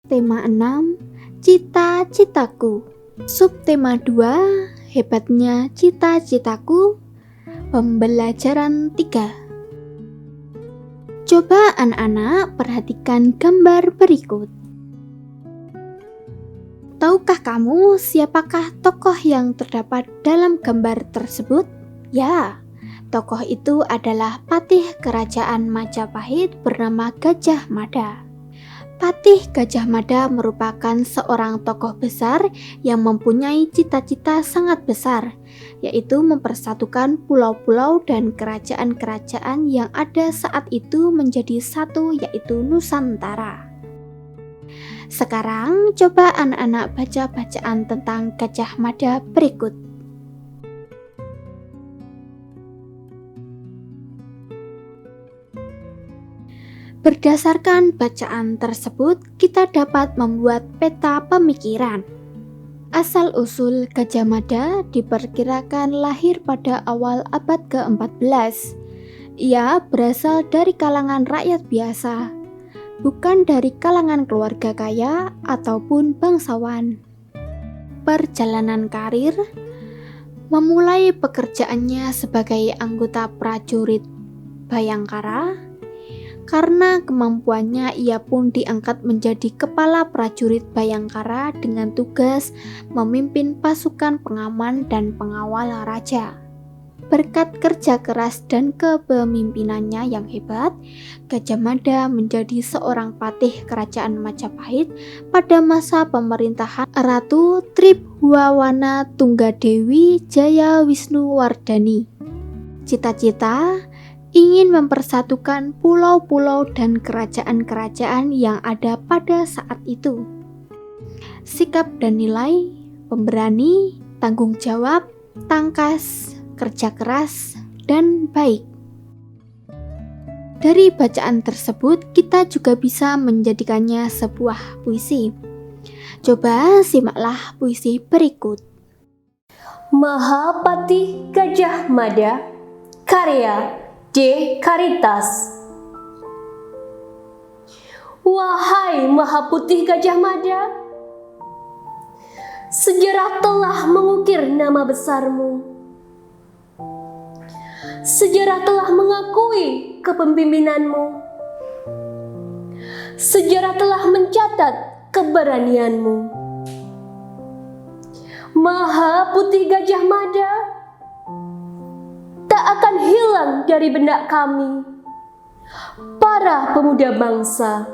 Tema 6, cita-citaku. Subtema 2, hebatnya cita-citaku. Pembelajaran 3. Coba anak-anak perhatikan gambar berikut. Tahukah kamu siapakah tokoh yang terdapat dalam gambar tersebut? Ya, tokoh itu adalah patih kerajaan Majapahit bernama Gajah Mada. Patih Gajah Mada merupakan seorang tokoh besar yang mempunyai cita-cita sangat besar, yaitu mempersatukan pulau-pulau dan kerajaan-kerajaan yang ada saat itu menjadi satu, yaitu Nusantara. Sekarang coba anak-anak baca bacaan tentang Gajah Mada berikut. Berdasarkan bacaan tersebut, kita dapat membuat peta pemikiran. Asal-usul Gajah Mada diperkirakan lahir pada awal abad ke-14. Ia berasal dari kalangan rakyat biasa, bukan dari kalangan keluarga kaya ataupun bangsawan. Perjalanan karir memulai pekerjaannya sebagai anggota prajurit Bhayangkara. Karena kemampuannya, ia pun diangkat menjadi kepala prajurit Bhayangkara dengan tugas memimpin pasukan pengaman dan pengawal raja. Berkat kerja keras dan kepemimpinannya yang hebat, Gajah Mada menjadi seorang patih kerajaan Majapahit pada masa pemerintahan Ratu Tribhuwana Tunggadewi Jayawisnuwardhani. Cita-cita ingin mempersatukan pulau-pulau dan kerajaan-kerajaan yang ada pada saat itu. Sikap dan nilai, pemberani, tanggung jawab, tangkas, kerja keras, dan baik. Dari bacaan tersebut, kita juga bisa menjadikannya sebuah puisi. Coba simaklah puisi berikut. Mahapatih Gajah Mada, karya D. Karitas. Wahai Maha Putih Gajah Mada, sejarah telah mengukir nama besarmu. Sejarah telah mengakui kepemimpinanmu. Sejarah telah mencatat keberanianmu. Maha Putih Gajah Mada tak akan hilang dari benak kami, para pemuda bangsa.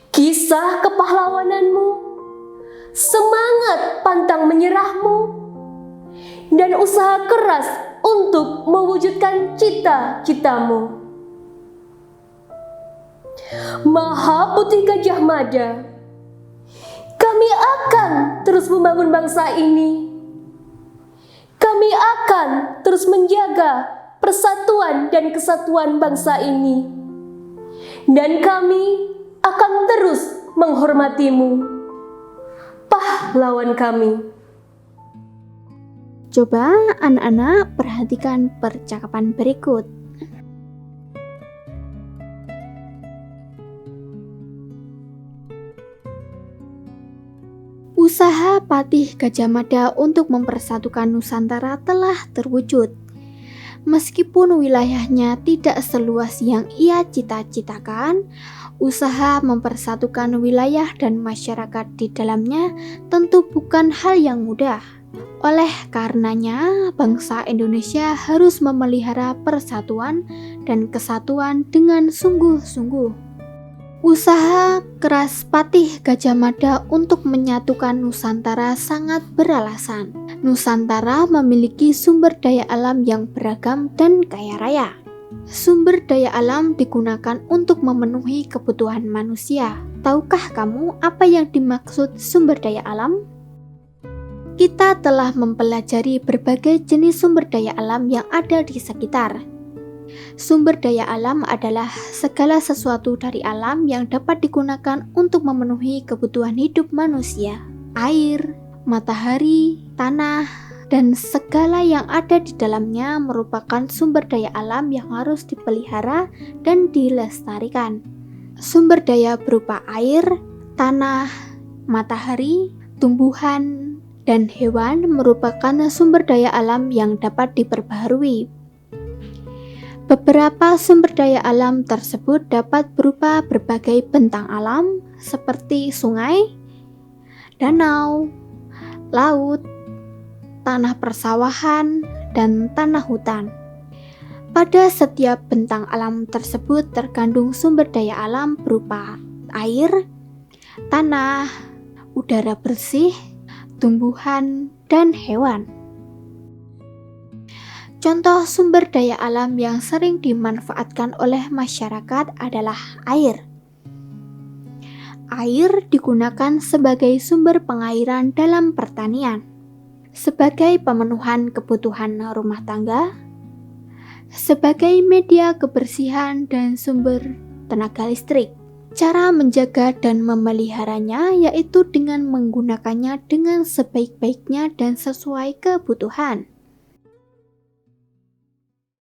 Kisah kepahlawananmu, semangat pantang menyerahmu, dan usaha keras untuk mewujudkan cita-citamu. Maha Putih Gajah Mada, kami akan terus membangun bangsa ini. Kami akan terus menjaga persatuan dan kesatuan bangsa ini. Dan kami akan terus menghormatimu, pahlawan kami. Coba anak-anak perhatikan percakapan berikut. Usaha Patih Gajah Mada untuk mempersatukan Nusantara telah terwujud. Meskipun wilayahnya tidak seluas yang ia cita-citakan, usaha mempersatukan wilayah dan masyarakat di dalamnya tentu bukan hal yang mudah. Oleh karenanya, bangsa Indonesia harus memelihara persatuan dan kesatuan dengan sungguh-sungguh. Usaha keras Patih Gajah Mada untuk menyatukan Nusantara sangat beralasan. Nusantara memiliki sumber daya alam yang beragam dan kaya raya. Sumber daya alam digunakan untuk memenuhi kebutuhan manusia. Tahukah kamu apa yang dimaksud sumber daya alam? Kita telah mempelajari berbagai jenis sumber daya alam yang ada di sekitar. Sumber daya alam adalah segala sesuatu dari alam yang dapat digunakan untuk memenuhi kebutuhan hidup manusia. Air, matahari, tanah, dan segala yang ada di dalamnya merupakan sumber daya alam yang harus dipelihara dan dilestarikan. Sumber daya berupa air, tanah, matahari, tumbuhan, dan hewan merupakan sumber daya alam yang dapat diperbaharui. Beberapa sumber daya alam tersebut dapat berupa berbagai bentang alam seperti sungai, danau, laut, tanah persawahan, dan tanah hutan. Pada setiap bentang alam tersebut terkandung sumber daya alam berupa air, tanah, udara bersih, tumbuhan, dan hewan. Contoh sumber daya alam yang sering dimanfaatkan oleh masyarakat adalah air. Air digunakan sebagai sumber pengairan dalam pertanian, sebagai pemenuhan kebutuhan rumah tangga, sebagai media kebersihan dan sumber tenaga listrik. Cara menjaga dan memeliharanya yaitu dengan menggunakannya dengan sebaik-baiknya dan sesuai kebutuhan.